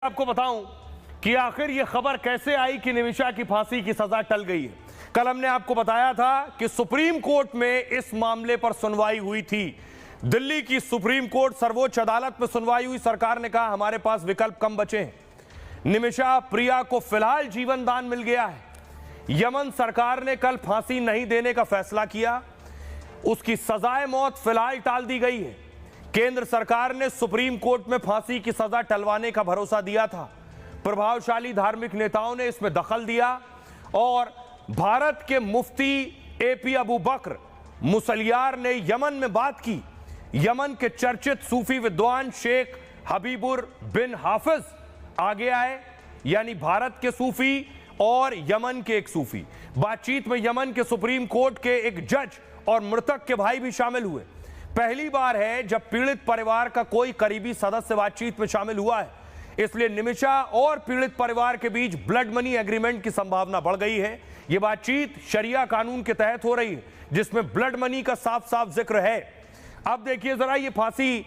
आपको बताऊं कि आखिर यह खबर कैसे आई कि निमिषा की फांसी की सजा टल गई है। कल हमने आपको बताया था कि सुप्रीम कोर्ट में इस मामले पर सुनवाई हुई थी। दिल्ली की सुप्रीम कोर्ट सर्वोच्च अदालत में सुनवाई हुई। सरकार ने कहा हमारे पास विकल्प कम बचे हैं। निमिषा प्रिया को फिलहाल जीवन दान मिल गया है। यमन सरकार ने कल फांसी नहीं देने का फैसला किया। उसकी सजाए मौत फिलहाल टाल दी गई है। केंद्र सरकार ने सुप्रीम कोर्ट में फांसी की सजा टलवाने का भरोसा दिया था। प्रभावशाली धार्मिक नेताओं ने इसमें दखल दिया और भारत के मुफ्ती एपी अबू बकर मुसलियार ने यमन में बात की। यमन के चर्चित सूफी विद्वान शेख हबीबुर बिन हाफिज आगे आए, यानी भारत के सूफी और यमन के एक सूफी। बातचीत में यमन के सुप्रीम कोर्ट के एक जज और मृतक के भाई भी शामिल हुए। पहली बार है जब पीड़ित परिवार का कोई करीबी सदस्य बातचीत में शामिल हुआ है, इसलिए निमिषा और पीड़ित परिवार के बीच ब्लड मनी एग्रीमेंट की संभावना बढ़ गई है। यह बातचीत शरिया कानून के तहत हो रही है, जिसमें ब्लड मनी का साफ साफ जिक्र है। अब देखिए जरा ये फांसी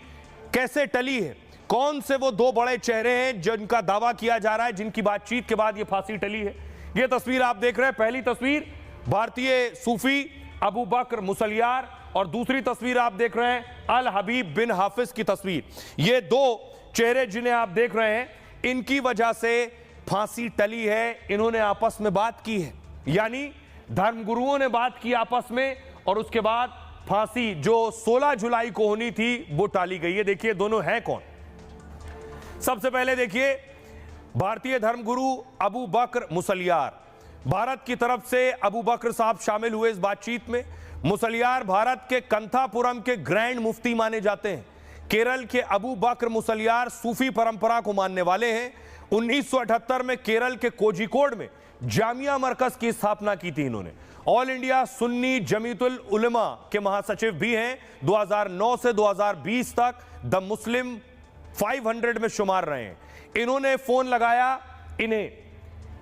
कैसे टली है। कौन से वो दो बड़े चेहरे हैं जिनका दावा किया जा रहा है, जिनकी बातचीत के बाद ये फांसी टली है। ये तस्वीर आप देख रहे हैं। पहली तस्वीर भारतीय सूफी अबू बकर मुसलियार और दूसरी तस्वीर आप देख रहे हैं अल हबीब बिन हाफिज की तस्वीर। ये दो चेहरे जिन्हें आप देख रहे हैं, इनकी वजह से फांसी टली है। इन्होंने आपस में बात की है, यानी धर्मगुरुओं ने बात की आपस में, और उसके बाद फांसी जो 16 जुलाई को होनी थी वो टाली गई है। देखिए दोनों हैं कौन। सबसे पहले देखिए भारतीय धर्मगुरु अबू बकर मुसलियार। भारत की तरफ से अबू बकर साहब शामिल हुए इस बातचीत में। मुसलियार भारत के कंथापुरम के ग्रैंड मुफ्ती माने जाते हैं। केरल के अबू बकर मुसलियार सूफी परंपरा को मानने वाले हैं। 1978 में केरल के कोझिकोड में जामिया मरकज की स्थापना की थी इन्होंने। ऑल इंडिया सुन्नी जमीयतुल उलमा के महासचिव भी हैं। 2009 से 2020 तक द मुस्लिम 500 में शुमार रहे हैं। इन्होंने फोन लगाया इन्हें।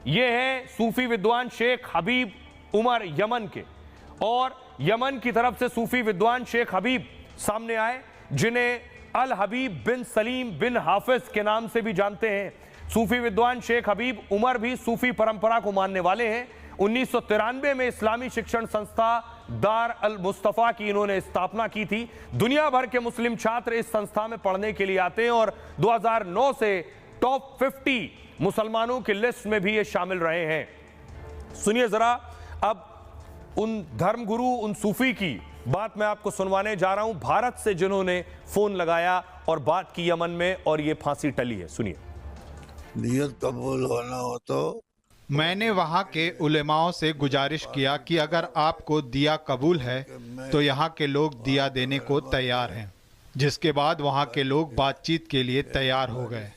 ये हैं सूफी विद्वान शेख हबीब उमर यमन के, और यमन की तरफ से सूफी विद्वान शेख हबीब सामने आए, जिन्हें अल हबीब बिन सलीम बिन हाफिज के नाम से भी जानते हैं। सूफी विद्वान शेख हबीब उमर भी सूफी परंपरा को मानने वाले हैं। 1993 में इस्लामी शिक्षण संस्था दार अल मुस्तफा की इन्होंने स्थापना की थी। दुनिया भर के मुस्लिम छात्र इस संस्था में पढ़ने के लिए आते हैं और 2009 से टॉप 50 मुसलमानों की लिस्ट में भी ये शामिल रहे हैं। सुनिए जरा अब उन धर्मगुरु, उन सूफी की बात मैं आपको सुनवाने जा रहा हूं, भारत से जिन्होंने फोन लगाया और बात की यमन में, और ये फांसी टली है। सुनिए। नियत कबूल होना हो तो मैंने वहाँ के उलेमाओं से गुजारिश किया कि अगर आपको दिया कबूल है तो यहाँ के लोग दिया देने को तैयार हैं। जिसके बाद वहाँ के लोग बातचीत के लिए तैयार हो गए।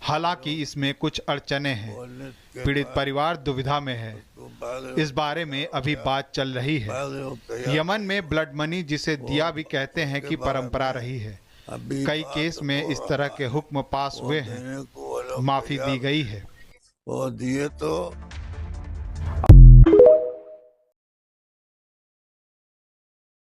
हालांकि इसमें कुछ अड़चने हैं। पीड़ित परिवार दुविधा में है। इस बारे में अभी बात चल रही है। यमन में ब्लड मनी, जिसे दिया भी कहते हैं, की परंपरा रही है। कई केस में इस तरह के हुक्म पास हुए हैं। माफी दी गई है। वो दिए तो